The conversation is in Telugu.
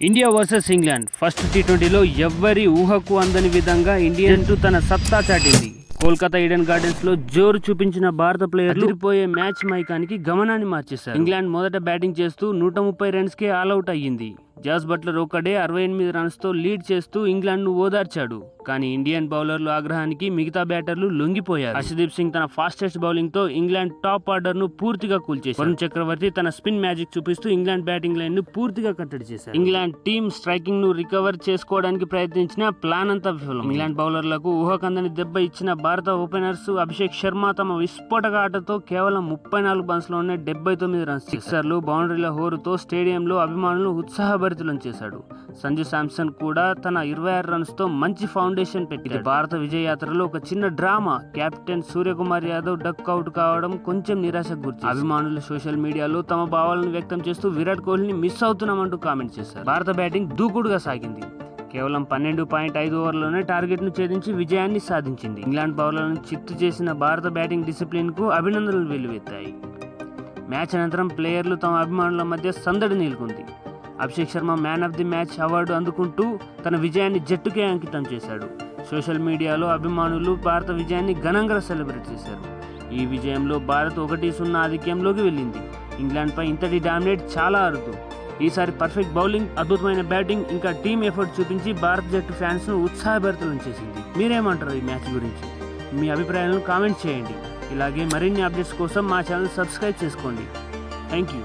ఇండియా వర్సెస్ ఇంగ్లాండ్ ఫస్ట్ టీ20లో ఎవ్వరి ఊహకు అందని విధంగా ఇండియా జట్టు తన సత్తా చాటింది. కోల్కతా ఈడెన్ గార్డెన్స్ లో జోరు చూపించిన భారత ప్లేయర్లు అదిరిపోయే మ్యాచ్ మైకానికి గమనాన్ని మార్చేశారు. ఇంగ్లాండ్ మొదట బ్యాటింగ్ చేస్తూ 130 రన్స్ కే ఆల్అౌట్ అయ్యింది. జాస్ బట్లర్ ఒక్కడే 68 రన్స్ తో లీడ్ చేస్తూ ఇంగ్లాండ్ ను ఓదార్చాడు. కానీ ఇండియన్ బౌలర్లు ఆగ్రహానికి మిగతా బ్యాటర్లు లొంగిపోయారు. హర్షదీప్ సింగ్ తన ఫాస్టెస్ట్ బౌలింగ్ తో ఇంగ్లాండ్ టాప్ ఆర్డర్ ను పూర్తిగా కూల్చేశారు. వరుణ్ చక్రవర్తి తన స్పిన్ మ్యాజిక్ చూపిస్తూ ఇంగ్లాండ్ బ్యాటింగ్ లైన్ ను పూర్తిగా కట్టడి చేశారు. ఇంగ్లాండ్ టీం స్ట్రైకింగ్ ను రికవర్ చేసుకోవడానికి ప్రయత్నించిన ప్లాన్ అంతా విఫలం. ఇంగ్లాండ్ బౌలర్లకు ఊహకందని దెబ్బ ఇచ్చిన భారత ఓపెనర్స్ అభిషేక్ శర్మ తమ విస్ఫోటక ఆటతో కేవలం 34 బంట్స్ లోనే 79 రన్స్ సిక్సర్లు బౌండరీల హోరుతో స్టేడియంలో అభిమానులు ఉత్సాహభరితులను చేశాడు. సంజు శాంసన్ కూడా తన 26 రన్స్ తో మంచి ఫౌండేషన్ పెట్టింది. భారత విజయ యాత్రలో ఒక చిన్న drama. Captain Suryakumar Yadav duck out కావడం కొంచెం నిరాశకు గురి. అభిమానులు సోషల్ మీడియాలో తమ భావాలను వ్యక్తం చేస్తూ విరాట్ కోహ్లీని మిస్ అవుతున్నామంటూ కామెంట్ చేశారు. భారత బ్యాటింగ్ దూకుడుగా సాగింది. కేవలం 12.5 ఓవర్లోనే టార్గెట్ ను ఛేదించి విజయాన్ని సాధించింది. ఇంగ్లాండ్ బౌలర్లను చిత్తు చేసిన భారత బ్యాటింగ్ డిసిప్లిన్ కు అభినందనలు వెల్లువెత్తాయి. మ్యాచ్ అనంతరం ప్లేయర్లు తమ అభిమానుల మధ్య సందడి నెలకొంది. Abhishek Sharma man of the match award అందుకుంటూ తన విజయాన్ని జట్టుకే అంకితం చేశాడు. సోషల్ మీడియాలో అభిమానులు భారత విజయాన్ని ఘనంగా సెలబ్రేట్ చేశారు. ఈ విజయంలో భారత్ 1-0 ఆధిక్యంలోకి వెళ్ళింది. ఇంగ్లాండ్ పై ఇంతటి డామినేట్ చాలా అరుదు. ఈసారి పర్ఫెక్ట్ బౌలింగ్, అద్భుతమైన బ్యాటింగ్ ఇంకా టీమ్ ఎఫర్ట్ చూపించి భారత జట్టు ఫ్యాన్స్ ను ఉత్సాహభరితులను చేసింది. మీరేమంటారు ఈ మ్యాచ్ గురించి? మీ అభిప్రాయాలను కామెంట్ చేయండి. ఇలాగే మరిన్ని అప్డేట్స్ కోసం మా ఛానల్ సబ్స్క్రైబ్ చేసుకోండి. Thank you.